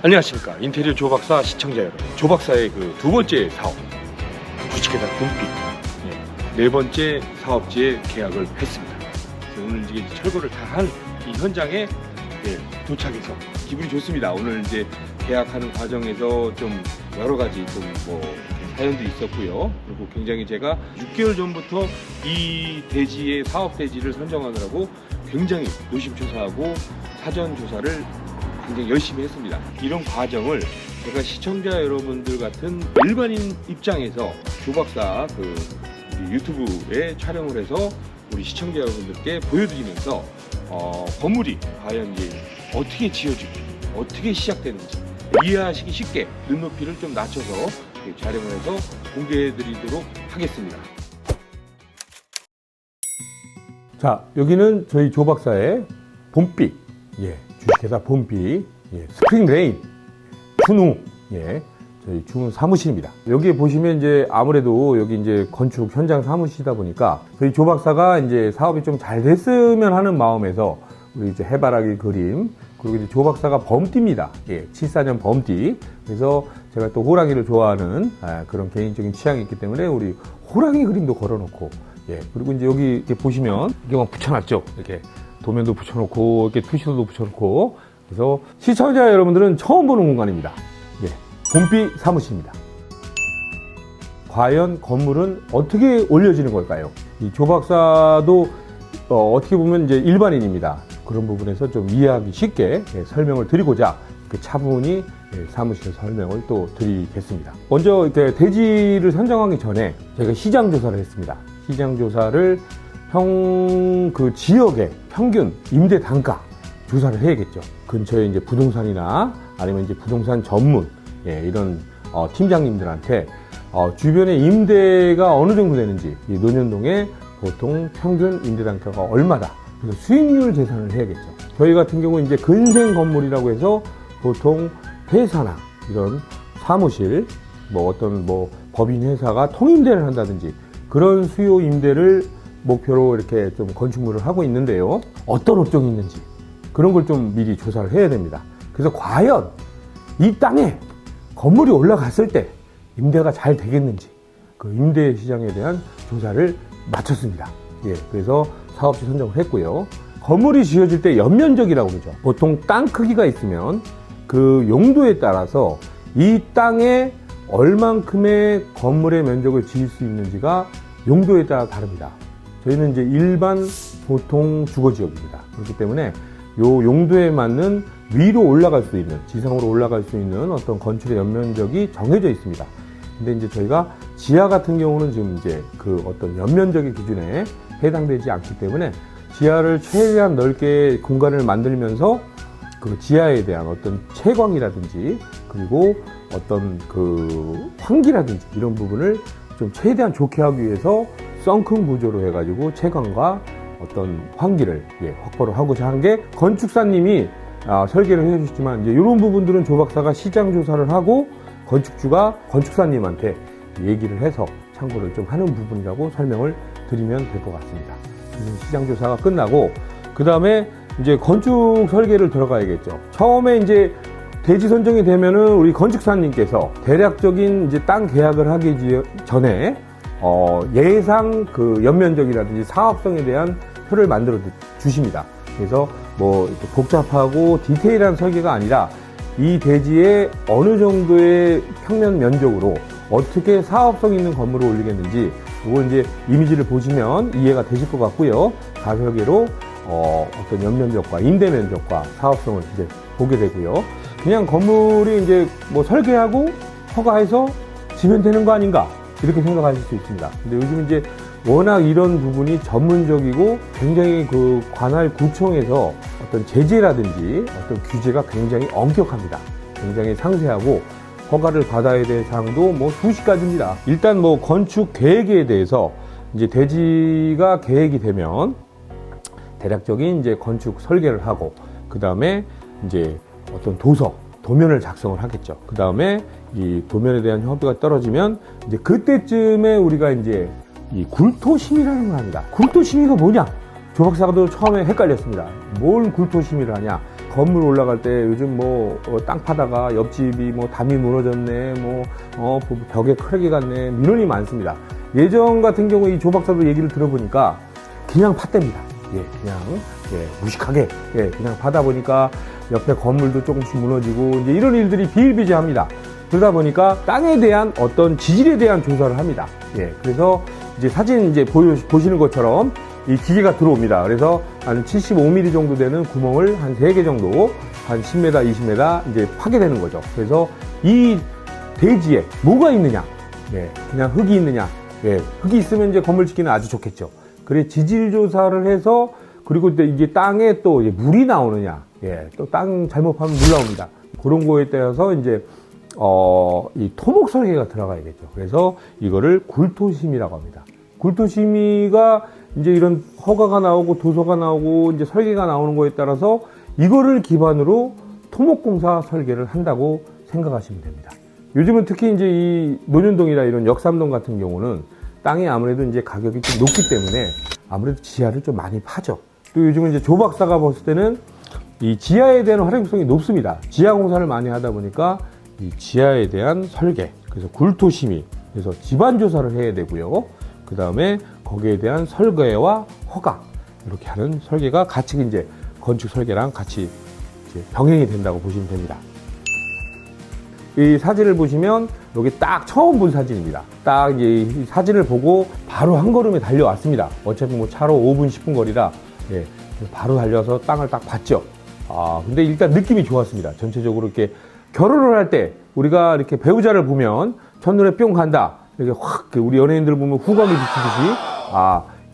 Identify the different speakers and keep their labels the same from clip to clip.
Speaker 1: 안녕하십니까. 인테리어 조박사 시청자 여러분. 조박사의 그 두 번째 사업, 주식회사 봄빛. 네 번째 사업지에 계약을 했습니다. 그래서 오늘 이제 철거를 다 한 이 현장에 도착해서 기분이 좋습니다. 오늘 이제 계약하는 과정에서 좀 여러 가지 좀 뭐 사연도 있었고요. 그리고 굉장히 제가 6개월 전부터 이 대지의 사업 대지를 선정하느라고 굉장히 노심초사하고 사전 조사를 굉장히 열심히 했습니다. 이런 과정을 제가 시청자 여러분들 같은 일반인 입장에서 조박사 그 유튜브에 촬영을 해서 우리 시청자 여러분들께 보여드리면서 건물이 과연 이제 어떻게 지어지고 어떻게 시작되는지 이해하시기 쉽게 눈높이를 좀 낮춰서 촬영을 해서 공개해드리도록 하겠습니다.
Speaker 2: 자, 여기는 저희 조박사의 봄빛, 주식회사 봄빛, 스프링레인, 준우, 저희 준우 사무실입니다. 여기 보시면 이제 아무래도 여기 이제 건축 현장 사무실이다 보니까 저희 조박사가 이제 사업이 좀 잘 됐으면 하는 마음에서 우리 이제 해바라기 그림, 그리고 이제 조박사가 범띠입니다. 74년 범띠. 그래서 제가 또 호랑이를 좋아하는 그런 개인적인 취향이 있기 때문에 우리 호랑이 그림도 걸어놓고, 그리고 이제 여기 이렇게 보시면 이게 막 붙여놨죠. 이렇게 도면도 붙여놓고, 이렇게 투시도도 붙여놓고. 그래서 시청자 여러분들은 처음 보는 공간입니다. 봄빛 사무실입니다. 과연 건물은 어떻게 올려지는 걸까요? 이 조박사도 어떻게 보면 이제 일반인입니다. 그런 부분에서 좀 이해하기 쉽게 설명을 드리고자 차분히 사무실 설명을 또 드리겠습니다. 먼저 이렇게 대지를 선정하기 전에 저희가 시장 조사를 했습니다. 시장 조사를 그 지역의 평균 임대 단가 조사를 해야겠죠. 근처에 이제 부동산이나 아니면 이제 부동산 전문 이런 팀장님들한테 주변에 임대가 어느 정도 되는지, 이 논현동에 보통 평균 임대 단가가 얼마다, 그래서 수익률 계산을 해야겠죠. 저희 같은 경우 이제 근생 건물이라고 해서 보통 회사나 이런 사무실, 어떤 법인 회사가 통임대를 한다든지 그런 수요 임대를 목표로 이렇게 좀 건축물을 하고 있는데요. 어떤 업종이 있는지 그런 걸 좀 미리 조사를 해야 됩니다. 그래서 과연 이 땅에 건물이 올라갔을 때 임대가 잘 되겠는지 그 임대 시장에 대한 조사를 마쳤습니다. 그래서 사업지 선정을 했고요. 건물이 지어질 때 연면적이라고 그러죠. 보통 땅 크기가 있으면 그 용도에 따라서 이 땅에 얼만큼의 건물의 면적을 지을 수 있는지가 용도에 따라 다릅니다. 저희는 이제 일반 보통 주거지역입니다. 그렇기 때문에 요 용도에 맞는 위로 올라갈 수 있는, 지상으로 올라갈 수 있는 어떤 건축의 연면적이 정해져 있습니다. 근데 이제 저희가 지하 같은 경우는 지금 이제 그 어떤 연면적의 기준에 해당되지 않기 때문에 지하를 최대한 넓게 공간을 만들면서 그 지하에 대한 어떤 채광이라든지 그리고 어떤 그 환기라든지 이런 부분을 좀 최대한 좋게 하기 위해서 썬큰 구조로 해가지고 채광과 어떤 환기를 확보를 하고자 한 게 건축사님이 설계를 해주시지만 이제 이런 부분들은 조박사가 시장 조사를 하고 건축주가 건축사님한테 얘기를 해서 참고를 좀 하는 부분이라고 설명을 드리면 될 것 같습니다. 시장 조사가 끝나고 그 다음에 이제 건축 설계를 들어가야겠죠. 처음에 이제 대지 선정이 되면은 우리 건축사님께서 대략적인 이제 땅 계약을 하기 전에 예상 그 연면적이라든지 사업성에 대한 표를 만들어 주십니다. 그래서 이렇게 복잡하고 디테일한 설계가 아니라 이 대지에 어느 정도의 평면 면적으로 어떻게 사업성 있는 건물을 올리겠는지 이거 이제 이미지를 보시면 이해가 되실 것 같고요. 가설계로 어떤 연면적과 임대 면적과 사업성을 이제 보게 되고요. 그냥 건물이 이제 설계하고 허가해서 지면 되는 거 아닌가 이렇게 생각하실 수 있습니다. 근데 요즘 이제 워낙 이런 부분이 전문적이고 굉장히 그 관할 구청에서 어떤 제재라든지 어떤 규제가 굉장히 엄격합니다. 굉장히 상세하고 허가를 받아야 될 사항도 수십 가지입니다. 일단 건축 계획에 대해서 이제 대지가 계획이 되면 대략적인 이제 건축 설계를 하고 그 다음에 이제 어떤 도면을 작성을 하겠죠. 그 다음에 이 도면에 대한 협의가 떨어지면 이제 그때쯤에 우리가 이제 이 굴토심의라는 걸 합니다. 굴토심의가 뭐냐? 조박사도 처음에 헷갈렸습니다. 뭘 굴토심의를 하냐? 건물 올라갈 때 요즘 땅 파다가 옆집이 담이 무너졌네, 벽에 크랙이 갔네, 민원이 많습니다. 예전 같은 경우에 이 조 박사도 얘기를 들어보니까 그냥 팠답니다. 그냥 무식하게 그냥 파다 보니까 옆에 건물도 조금씩 무너지고 이제 이런 일들이 비일비재합니다. 그러다 보니까 땅에 대한 어떤 지질에 대한 조사를 합니다. 그래서 이제 사진 보시는 것처럼 이 기계가 들어옵니다. 그래서 한 75mm 정도 되는 구멍을 한 3개 정도, 한 10m, 20m 이제 파게 되는 거죠. 그래서 이 대지에 뭐가 있느냐, 그냥 흙이 있느냐, 흙이 있으면 이제 건물 짓기는 아주 좋겠죠. 그래 지질 조사를 해서 그리고 이게 땅에 또 물이 나오느냐, 또 땅 잘못 파면 물 나옵니다. 그런 거에 따라서 이제 이 토목 설계가 들어가야겠죠. 그래서 이거를 굴토심이라고 합니다. 굴토심이가 이제 이런 허가가 나오고 도서가 나오고 이제 설계가 나오는 거에 따라서 이거를 기반으로 토목공사 설계를 한다고 생각하시면 됩니다. 요즘은 특히 이제 이 논현동이나 이런 역삼동 같은 경우는 땅이 아무래도 이제 가격이 좀 높기 때문에 아무래도 지하를 좀 많이 파죠. 또 요즘은 이제 조 박사가 봤을 때는 이 지하에 대한 활용성이 높습니다. 지하 공사를 많이 하다 보니까 이 지하에 대한 설계, 그래서 굴토심이, 그래서 집안 조사를 해야 되고요. 그 다음에 거기에 대한 설계와 허가, 이렇게 하는 설계가 같이 이제 건축 설계랑 같이 이제 병행이 된다고 보시면 됩니다. 이 사진을 보시면 여기 딱 처음 본 사진입니다. 딱 이제 이 사진을 보고 바로 한 걸음에 달려왔습니다. 어차피 차로 5분, 10분 거리라 바로 달려서 땅을 딱 봤죠. 근데 일단 느낌이 좋았습니다. 전체적으로 이렇게 결혼을 할 때 우리가 이렇게 배우자를 보면 첫눈에 뿅 간다. 이렇게 확 우리 연예인들 보면 후광이 비치듯이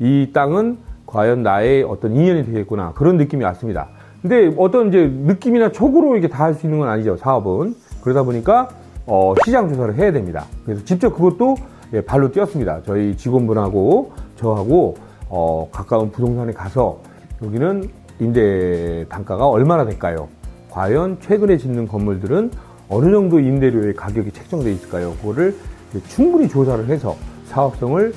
Speaker 2: 이 땅은 과연 나의 어떤 인연이 되겠구나, 그런 느낌이 왔습니다. 근데 어떤 이제 느낌이나 촉으로 이렇게 다 할 수 있는 건 아니죠, 사업은. 그러다 보니까 시장 조사를 해야 됩니다. 그래서 직접 그것도 발로 뛰었습니다. 저희 직원분하고 저하고 가까운 부동산에 가서 여기는 임대 단가가 얼마나 될까요? 과연 최근에 짓는 건물들은 어느 정도 임대료의 가격이 책정되어 있을까요? 그거를 충분히 조사를 해서 사업성을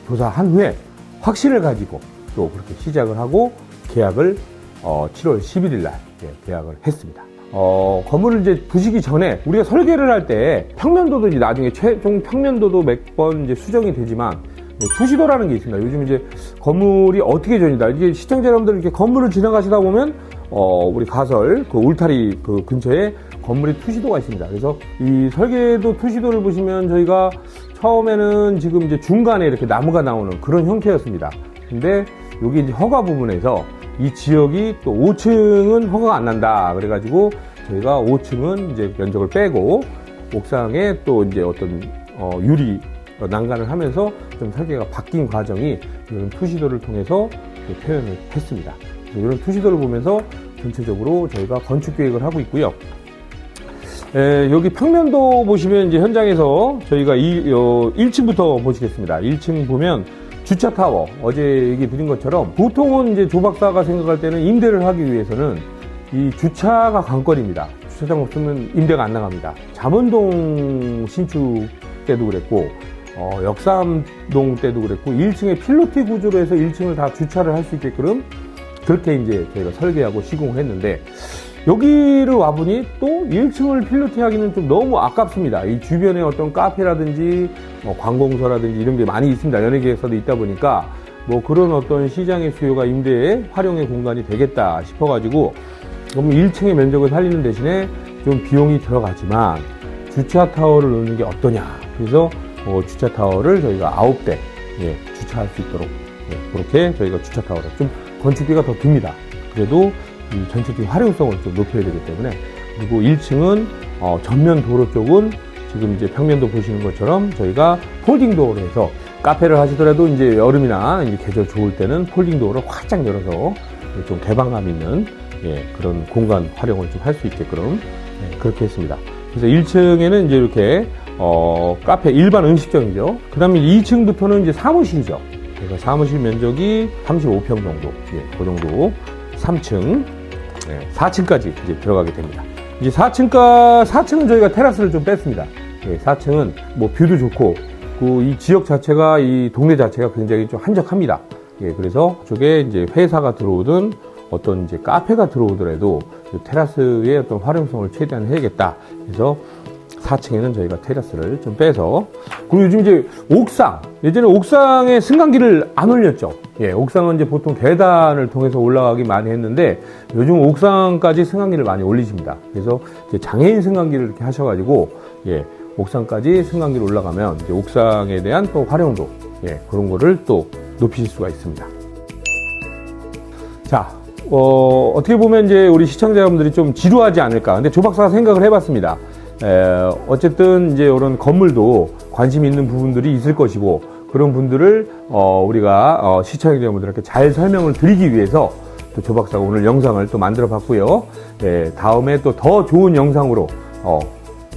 Speaker 2: 조사한 후에 확신을 가지고 또 그렇게 시작을 하고 계약을 7월 11일 날 계약을 했습니다. 건물을 이제 부시기 전에 우리가 설계를 할 때 평면도도 이제 나중에 최종 평면도도 몇 번 이제 수정이 되지만 투시도라는 게 있습니다. 요즘 이제 건물이 어떻게 전이다. 이게 시청자 여러분들 이렇게 건물을 지나가시다 보면 우리 가설 그 울타리 그 근처에 건물이 투시도가 있습니다. 그래서 이 설계도 투시도를 보시면 저희가 처음에는 지금 이제 중간에 이렇게 나무가 나오는 그런 형태였습니다. 근데 여기 이제 허가 부분에서 이 지역이 또 5층은 허가가 안 난다. 그래가지고 저희가 5층은 이제 면적을 빼고 옥상에 또 이제 어떤 유리 난간을 하면서 좀 설계가 바뀐 과정이 이런 투시도를 통해서 표현을 했습니다. 이런 투시도를 보면서 전체적으로 저희가 건축 계획을 하고 있고요. 여기 평면도 보시면 이제 현장에서 저희가 1층부터 보시겠습니다. 1층 보면 주차 타워, 어제 얘기 드린 것처럼 보통은 이제 조 박사가 생각할 때는 임대를 하기 위해서는 이 주차가 관건입니다. 주차장 없으면 임대가 안 나갑니다. 잠원동 신축 때도 그랬고, 역삼동 때도 그랬고, 1층에 필로티 구조로 해서 1층을 다 주차를 할 수 있게끔 그렇게 이제 저희가 설계하고 시공을 했는데, 여기를 와보니 또 1층을 필로티 하기는 좀 너무 아깝습니다. 이 주변에 어떤 카페라든지 관공서라든지 이런 게 많이 있습니다. 연예계에서도 있다 보니까 그런 어떤 시장의 수요가 임대의 활용의 공간이 되겠다 싶어가지고 그럼 1층의 면적을 살리는 대신에 좀 비용이 들어가지만 주차 타워를 놓는 게 어떠냐. 그래서 주차 타워를 저희가 9대 주차할 수 있도록 그렇게 저희가 주차 타워를 좀 건축비가 더 듭니다. 그래도 이 전체적인 활용성을 좀 높여야 되기 때문에. 그리고 1층은 전면 도로 쪽은 지금 이제 평면도 보시는 것처럼 저희가 폴딩 도어로 해서 카페를 하시더라도 이제 여름이나 이제 계절 좋을 때는 폴딩 도어를 활짝 열어서 좀 개방감 있는 그런 공간 활용을 좀 할 수 있게끔 그렇게 했습니다. 그래서 1층에는 이제 이렇게 카페 일반 음식점이죠. 그 다음에 2층부터는 이제 사무실이죠. 그래서 사무실 면적이 35평 정도, 그 정도. 3층, 4층까지 이제 들어가게 됩니다. 이제 4층은 저희가 테라스를 좀 뺐습니다. 4층은 뷰도 좋고, 이 지역 자체가, 이 동네 자체가 굉장히 좀 한적합니다. 그래서 저게 이제 회사가 들어오든 어떤 이제 카페가 들어오더라도 그 테라스의 어떤 활용성을 최대한 해야겠다. 그래서 4층에는 저희가 테라스를 좀 빼서, 그리고 요즘 이제 옥상, 예전에 옥상에 승강기를 안 올렸죠. 예, 옥상은 이제 보통 계단을 통해서 올라가기 많이 했는데 요즘 옥상까지 승강기를 많이 올리십니다. 그래서 이제 장애인 승강기를 이렇게 하셔가지고, 예, 옥상까지 승강기로 올라가면 이제 옥상에 대한 또 활용도, 예, 그런 거를 또 높이실 수가 있습니다. 자, 어떻게 보면 이제 우리 시청자분들이 좀 지루하지 않을까. 근데 조 박사가 생각을 해봤습니다. 어쨌든 이제 이런 건물도 관심 있는 부분들이 있을 것이고, 그런 분들을 우리가 시청자분들께 잘 설명을 드리기 위해서 또 조 박사가 오늘 영상을 또 만들어 봤고요. 다음에 또 더 좋은 영상으로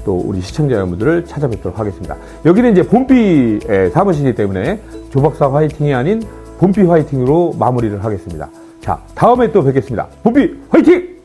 Speaker 2: 또 우리 시청자 여러분들을 찾아뵙도록 하겠습니다. 여기는 이제 봄비 사무실이기 때문에 조 박사 화이팅이 아닌 봄비 화이팅으로 마무리를 하겠습니다. 자, 다음에 또 뵙겠습니다. 봄비 화이팅!